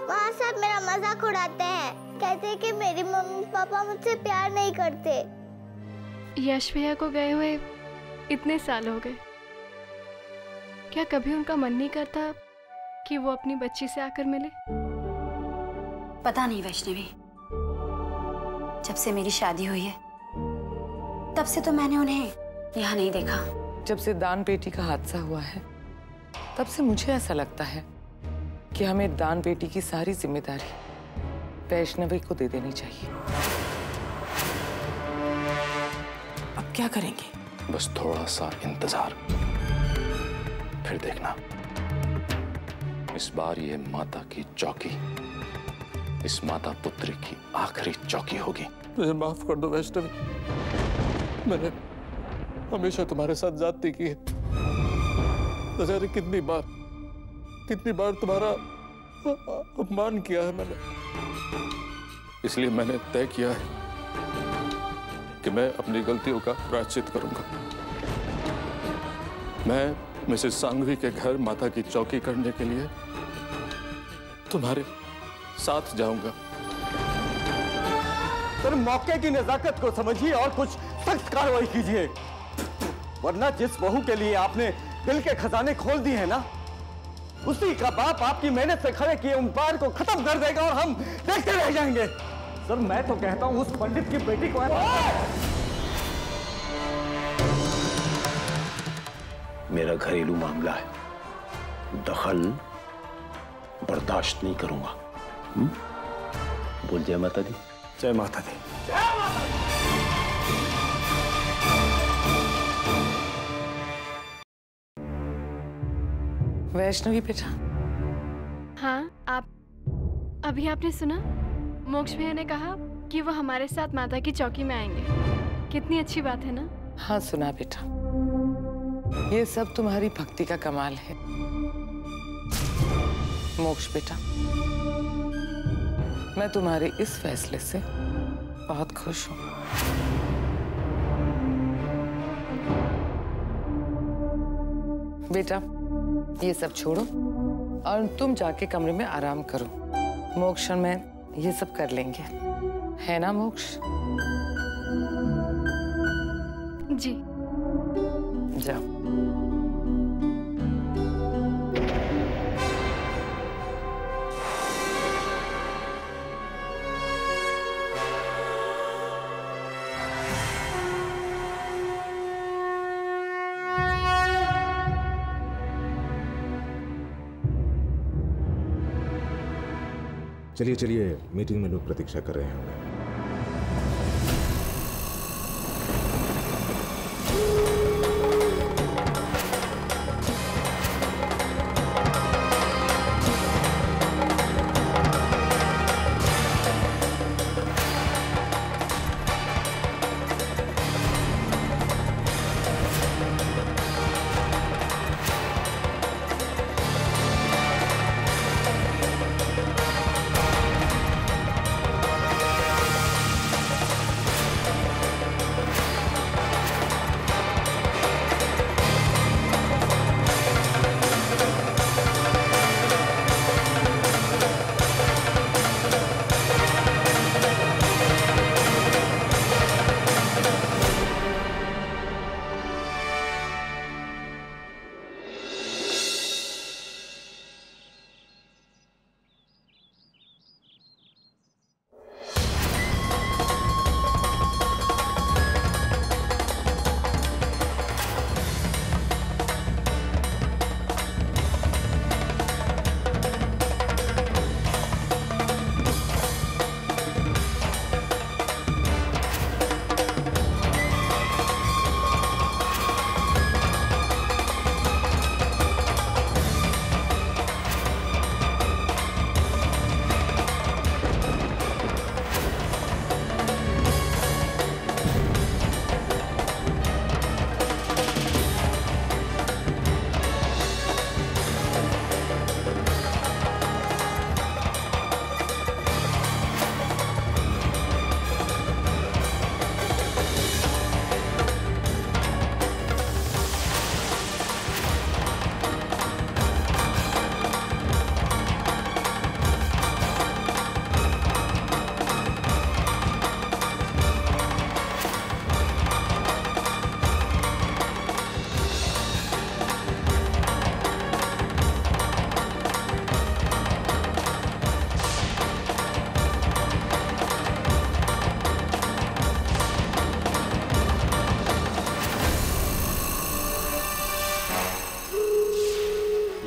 वहाँ सब मेरा मजाक उड़ाते हैं, कहते हैं कि मेरी मम्मी पापा मुझसे प्यार नहीं करते। यश भैया को गए हुए इतने साल हो गए, क्या कभी उनका मन नहीं करता कि वो अपनी बच्ची से आकर मिले? पता नहीं वैष्णवी, जब से मेरी शादी हुई है तब से तो मैंने उन्हें यहाँ नहीं देखा। जब से दान पेटी का हादसा हुआ है तब से मुझे ऐसा लगता है कि हमें दान पेटी की सारी जिम्मेदारी वैष्णवी को दे देनी चाहिए। अब क्या करेंगे? बस थोड़ा सा इंतजार, फिर देखना। इस बार ये माता की चौकी इस माता पुत्री की आखिरी चौकी होगी। मुझे माफ कर दो वैष्णवी, मैंने हमेशा तुम्हारे साथ ज्यादती की है। न जाने कितनी बार तुम्हारा अपमान किया है मैंने। इसलिए मैंने तय किया है कि मैं अपनी गलतियों का प्रायश्चित करूंगा। मैं मिसेस सांघवी के घर माता की चौकी करने के लिए तुम्हारे साथ जाऊंगा। सर, मौके की नजाकत को समझिए और कुछ सख्त कार्रवाई कीजिए, वरना जिस बहू के लिए आपने दिल के खजाने खोल दिए हैं ना, उसी का बाप आपकी मेहनत से खड़े किए उम्पार को खत्म कर देगा और हम देखते रह जाएंगे। सर, मैं तो कहता हूं उस पंडित की बेटी को मेरा घरेलू मामला है, दखल बर्दाश्त नहीं करूंगा। बोल जय माता दी। जय माता दी। वैष्णवी बेटा। हाँ, अभी आपने सुना? मोक्ष भैया ने कहा कि वो हमारे साथ माता की चौकी में आएंगे। कितनी अच्छी बात है ना? हाँ सुना बेटा, ये सब तुम्हारी भक्ति का कमाल है। मोक्ष बेटा, मैं तुम्हारे इस फैसले से बहुत खुश हूँ। बेटा, ये सब छोड़ो और तुम जाके कमरे में आराम करो। मोक्ष और मैं ये सब कर लेंगे, है ना मोक्ष? जी। जाओ। चलिए चलिए, मीटिंग में लोग प्रतीक्षा कर रहे हैं हमें।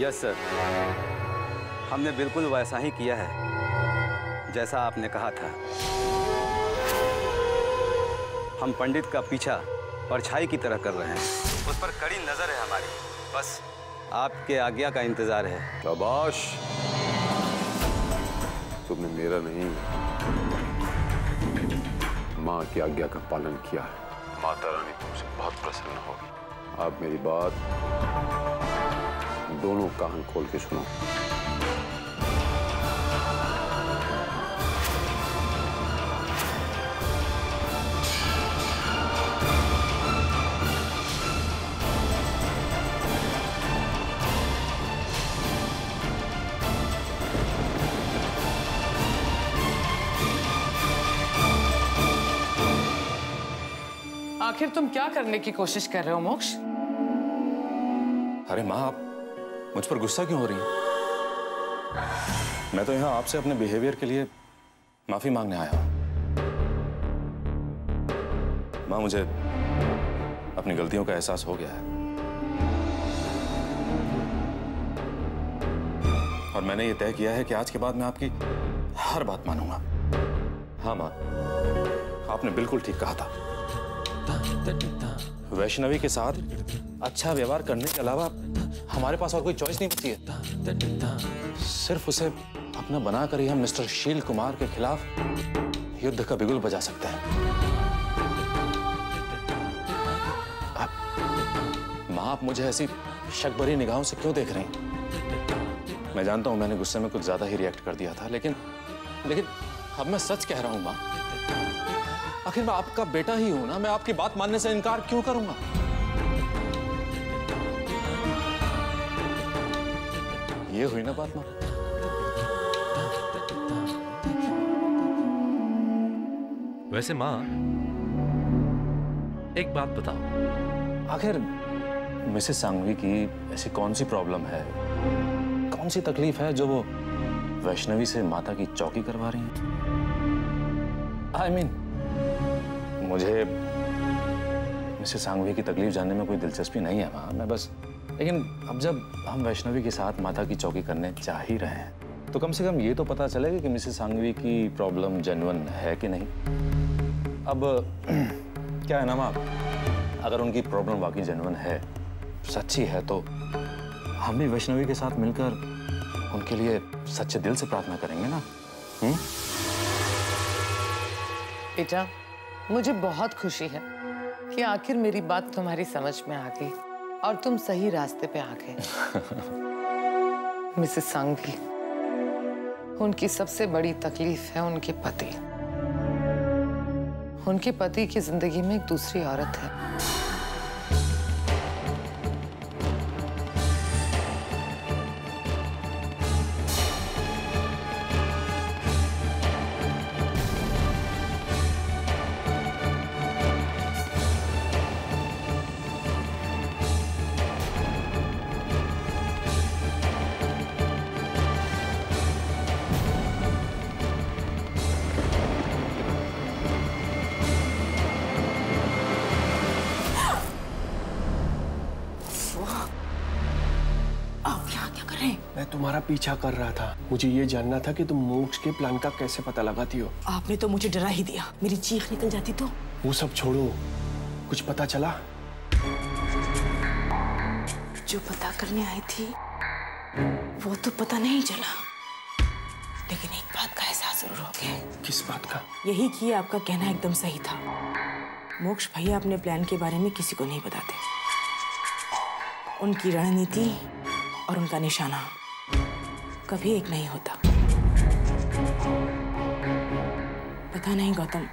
यस सर, हमने बिल्कुल वैसा ही किया है जैसा आपने कहा था। हम पंडित का पीछा परछाई की तरह कर रहे हैं, उस पर कड़ी नजर है हमारी। बस आपके आज्ञा का इंतजार है। शाबाश, तुमने मेरा नहीं माँ की आज्ञा का पालन किया है। माता रानी तुमसे बहुत प्रसन्न होगी। आप मेरी बात दोनों कान खोल के सुनो। आखिर तुम क्या करने की कोशिश कर रहे हो मोक्ष? अरे माँ, आप मुझ पर गुस्सा क्यों हो रही हैं? मैं तो यहाँ आपसे अपने बिहेवियर के लिए माफी मांगने आया हूँ। माँ, मुझे अपनी गलतियों का एहसास हो गया है और मैंने ये तय किया है कि आज के बाद मैं आपकी हर बात मानूंगा। हाँ माँ, आपने बिल्कुल ठीक कहा था। वैष्णवी के साथ अच्छा व्यवहार करने के अलावा हमारे पास और कोई चॉइस नहीं बची है। सिर्फ उसे अपना बनाकर ही हम मिस्टर शील कुमार के खिलाफ युद्ध का बिगुल बजा सकते हैं। मां, आप मुझे ऐसी शक भरी निगाहों से क्यों देख रही हैं? मैं जानता हूं मैंने गुस्से में कुछ ज्यादा ही रिएक्ट कर दिया था, लेकिन अब मैं सच कह रहा हूं मां। आखिर मैं आपका बेटा ही हूं ना, मैं आपकी बात मानने से इनकार क्यों करूंगा? ये हुई ना बात मां। वैसे मां, एक बात बताओ, आखिर मिसेस सांघवी की ऐसी कौन सी प्रॉब्लम है, कौन सी तकलीफ है जो वो वैष्णवी से माता की चौकी करवा रही हैं? I mean, मुझे मिसेस सांघवी की तकलीफ जानने में कोई दिलचस्पी नहीं है मां, मैं बस, लेकिन अब जब हम वैष्णवी के साथ माता की चौकी करने जा ही रहे हैं तो कम से कम ये तो पता चलेगा कि मिसेस सांघवी की प्रॉब्लम जेन्युइन है कि नहीं। अब क्या है ना मां, अगर उनकी प्रॉब्लम वाकई जेन्युइन है, सच्ची है, तो हम भी वैष्णवी के साथ मिलकर उनके लिए सच्चे दिल से प्रार्थना करेंगे ना। बेटा, मुझे बहुत खुशी है कि आखिर मेरी बात तुम्हारी समझ में आ गई और तुम सही रास्ते पे आ गए। मिसेस सांघवी, उनकी सबसे बड़ी तकलीफ है उनके पति। उनके पति की जिंदगी में एक दूसरी औरत है। मैं तुम्हारा पीछा कर रहा था। मुझे ये जानना था कि तुम मोक्ष के प्लान का कैसे पता लगाती हो। आपने तो मुझे डरा ही दिया, मेरी चीख निकल जाती तो। वो सब छोड़ो, कुछ पता चला? जो पता करने आई थी वो तो पता नहीं चला, लेकिन एक बात का एहसास जरूर हो गया। किस बात का? यही कि आपका कहना एकदम सही था। मोक्ष भैया अपने प्लान के बारे में किसी को नहीं बताते। उनकी रणनीति और उनका निशाना कभी एक नहीं होता। पता नहीं गौतम,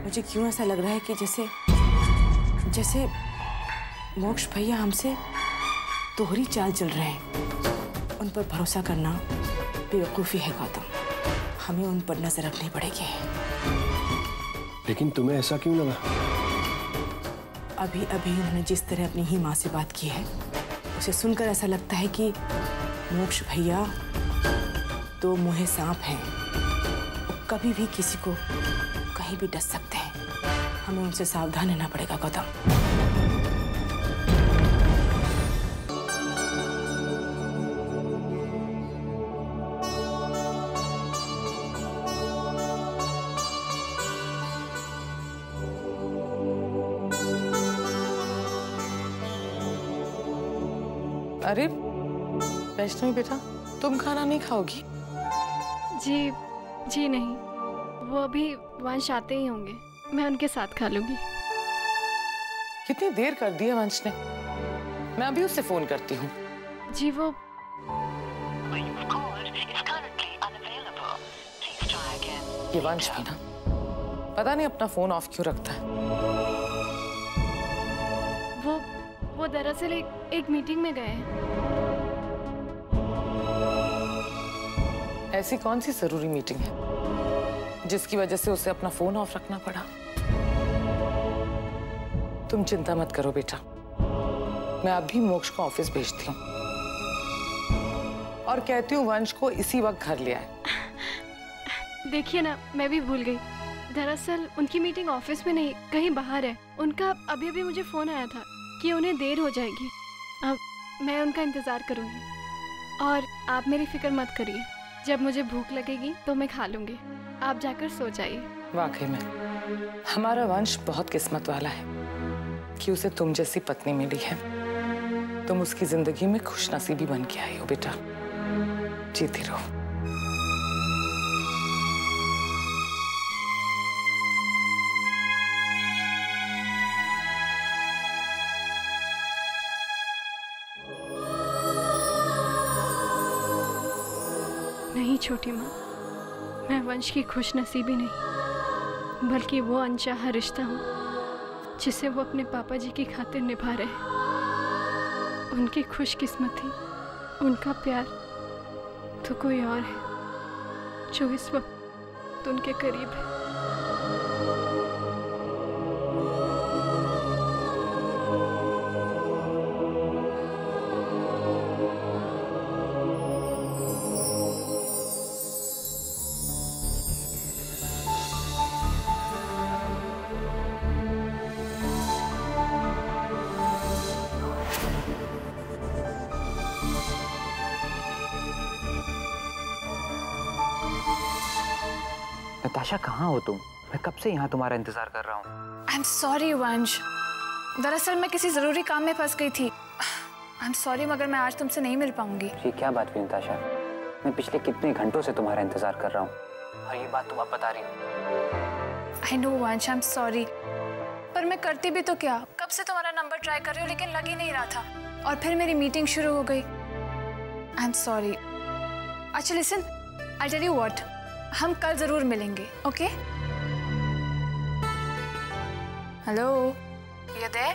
मुझे क्यों ऐसा लग रहा है कि जैसे मोक्ष भैया हमसे दोहरी चाल चल रहे हैं। उन पर भरोसा करना बेवकूफ़ी है गौतम, हमें उन पर नजर रखनी पड़ेगी। लेकिन तुम्हें ऐसा क्यों लगा? अभी उन्होंने जिस तरह अपनी ही माँ से बात की है, उसे सुनकर ऐसा लगता है कि मोक्ष भैया दो मुँहे सांप हैं। वो कभी भी किसी को कहीं भी डस सकते हैं। हमें उनसे सावधान रहना पड़ेगा गौतम। अरे वैष्णवी बेटा, तुम खाना नहीं खाओगी? जी नहीं, वो अभी वंश आते ही होंगे, मैं उनके साथ खा लूंगी। कितनी देर कर दी है वंश ने, मैं अभी उससे फोन करती हूँ। जी वो ये वंश भी ना, पता नहीं अपना फोन ऑफ क्यों रखता है। वो दरअसल एक मीटिंग में गए हैं। ऐसी कौन सी जरूरी मीटिंग है जिसकी वजह से उसे अपना फोन ऑफ रखना पड़ा? तुम चिंता मत करो बेटा, मैं अभी मोक्ष को ऑफिस भेजती हूँ और कहती हूँ वंश को इसी वक्त घर ले आए। देखिए ना, मैं भी भूल गई, दरअसल उनकी मीटिंग ऑफिस में नहीं, कहीं बाहर है। उनका अभी मुझे फोन आया था कि उन्हें देर हो जाएगी। अब मैं उनका इंतजार करूंगी और आप मेरी फिक्र मत करिए, जब मुझे भूख लगेगी तो मैं खा लूंगी। आप जाकर सो जाइए। वाकई में हमारा वंश बहुत किस्मत वाला है कि उसे तुम जैसी पत्नी मिली है। तुम उसकी जिंदगी में खुशनसीबी बन के आई हो बेटा, जीती रहो। नहीं छोटी माँ, मैं वंश की खुशनसीबी नहीं, बल्कि वो अनचाहा रिश्ता हूँ जिसे वो अपने पापा जी की खातिर निभा रहे हैं। उनकी खुशकिस्मती, उनका प्यार तो कोई और है जो इस वक्त उनके करीब है। नताशा, कहाँ हो तुम? मैं कब से यहाँ तुम्हारा इंतजार कर रहा हूँ। आई एम सॉरी वंश, दरअसल मैं किसी जरूरी काम में फंस गई थी। आई एम सॉरी, मगर मैं आज तुमसे नहीं मिल पाऊंगी। ये क्या बात हुई नताशा? मैं पिछले कितने घंटों से तुम्हारा इंतजार कर रहा हूँ और ये बात तुम अब बता रही हो। आई नो वंश, आई एम सॉरी, पर मैं करती भी तो क्या, कब से तुम्हारा नंबर ट्राई कर रही हूँ लेकिन लग ही नहीं रहा था, और फिर मेरी मीटिंग शुरू हो गई। I am sorry. अच्छा listen, I tell you what, हम कल जरूर मिलेंगे, ओके? Hello, you there?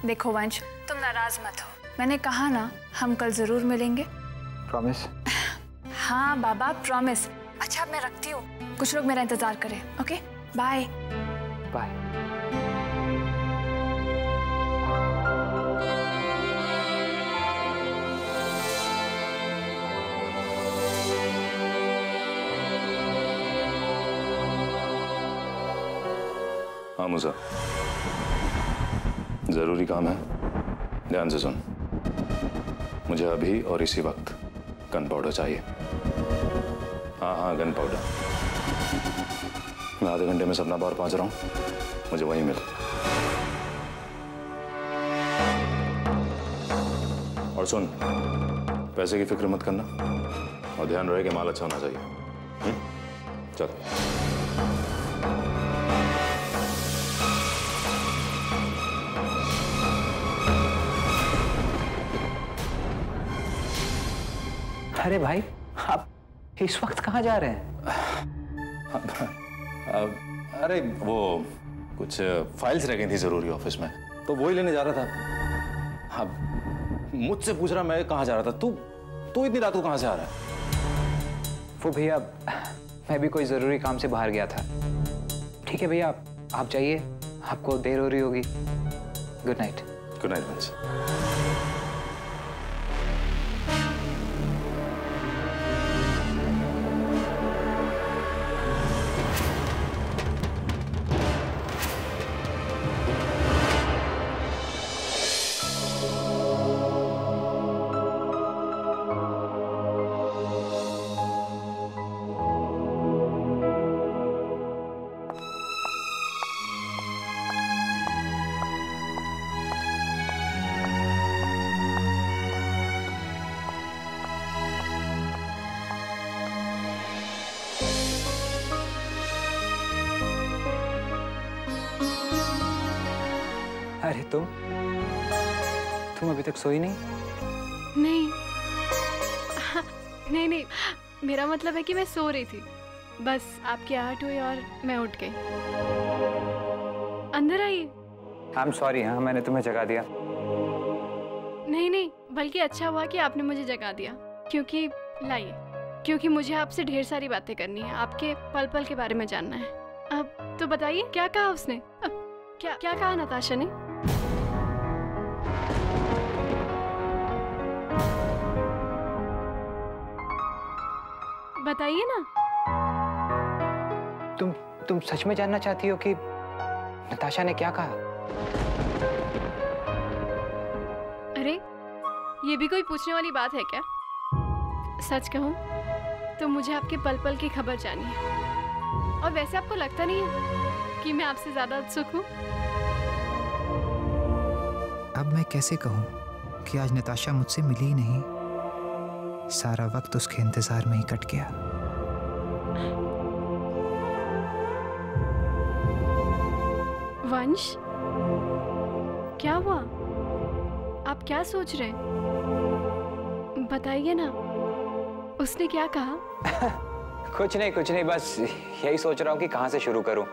देखो वंश, तुम नाराज मत हो, मैंने कहा ना हम कल जरूर मिलेंगे। प्रॉमिस? हाँ बाबा, प्रॉमिस। अच्छा अब मैं रखती हूँ, कुछ लोग मेरा इंतजार करें। Okay, bye bye. हाँ मूसा, जरूरी काम है, ध्यान से सुन। मुझे अभी और इसी वक्त गन पाउडर चाहिए। हाँ, गन पाउडर। मैं आधे घंटे में सपना बार पहुंच रहा हूँ, मुझे वहीं मिल। और सुन, पैसे की फिक्र मत करना और ध्यान रहे कि माल अच्छा होना चाहिए। चल। अरे भाई, आप इस वक्त कहाँ जा रहे हैं? अरे वो कुछ फाइल्स रह गई थी जरूरी ऑफिस में, तो वही लेने जा रहा था। अब मुझसे पूछ रहा मैं कहाँ जा रहा था। तू इतनी रात को कहाँ से आ रहा है? वो भैया, मैं भी कोई जरूरी काम से बाहर गया था। ठीक है भैया, आप जाइए, आपको देर हो रही होगी। Good night. गुड नाइट वंश। अरे तुम अभी तक सोई नहीं? नहीं नहीं नहीं, मेरा मतलब है कि मैं सो रही थी, बस आपकी आहट हुई और मैं उठ गई। अंदर आइए। आई एम सॉरी, हाँ मैंने तुम्हें जगा दिया। नहीं नहीं, बल्कि अच्छा हुआ कि आपने मुझे जगा दिया, क्योंकि मुझे आपसे ढेर सारी बातें करनी है, आपके पल पल के बारे में जानना है। अब तो बताइए, क्या कहा उसने? अब क्या कहा नताशा ने? बताइए ना। तुम सच में जानना चाहती हो कि नताशा ने क्या कहा? अरे ये भी कोई पूछने वाली बात है क्या? सच कहूं तो मुझे आपके पल पल की खबर जाननी है, और वैसे आपको लगता नहीं है कि मैं आपसे ज्यादा उत्सुक हूं? अब मैं कैसे कहूं कि आज नताशा मुझसे मिली ही नहीं। सारा वक्त उसके इंतजार में ही कट गया। वंश, क्या हुआ? आप क्या सोच रहे हैं? बताइए ना, उसने क्या कहा? कुछ नहीं, बस यही सोच रहा हूँ कि कहाँ से शुरू करूँ।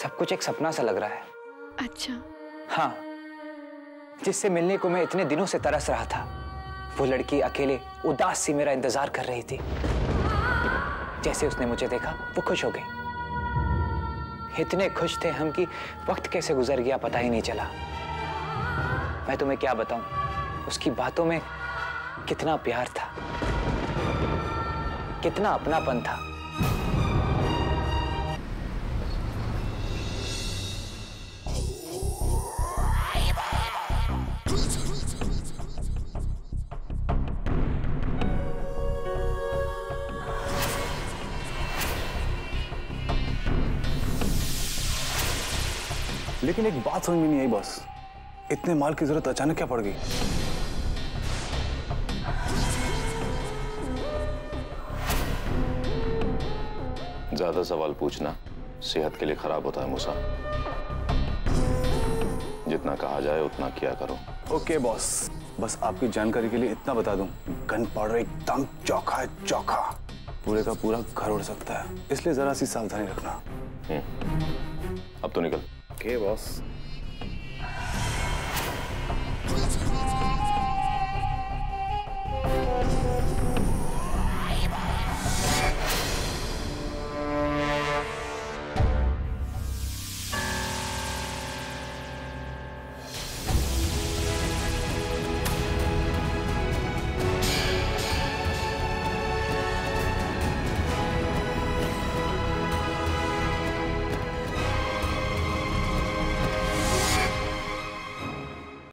सब कुछ एक सपना सा लग रहा है। अच्छा। हाँ, जिससे मिलने को मैं इतने दिनों से तरस रहा था, वो लड़की अकेले उदास सी मेरा इंतजार कर रही थी। जैसे उसने मुझे देखा, वो खुश हो गई। इतने खुश थे हम कि वक्त कैसे गुजर गया पता ही नहीं चला। मैं तुम्हें क्या बताऊं, उसकी बातों में कितना प्यार था, कितना अपनापन था। लेकिन एक बात समझ में नहीं आई बॉस, इतने माल की जरूरत अचानक क्या पड़ गई? ज्यादा सवाल पूछना सेहत के लिए खराब होता है मूसा। जितना कहा जाए उतना किया करो। ओके बॉस, बस आपकी जानकारी के लिए इतना बता दूं, गन पाउडर एकदम चौखा है, चौखा। पूरे का पूरा घर उड़ सकता है, इसलिए जरा सी सावधानी रखना। अब तो निकल। Okay boss.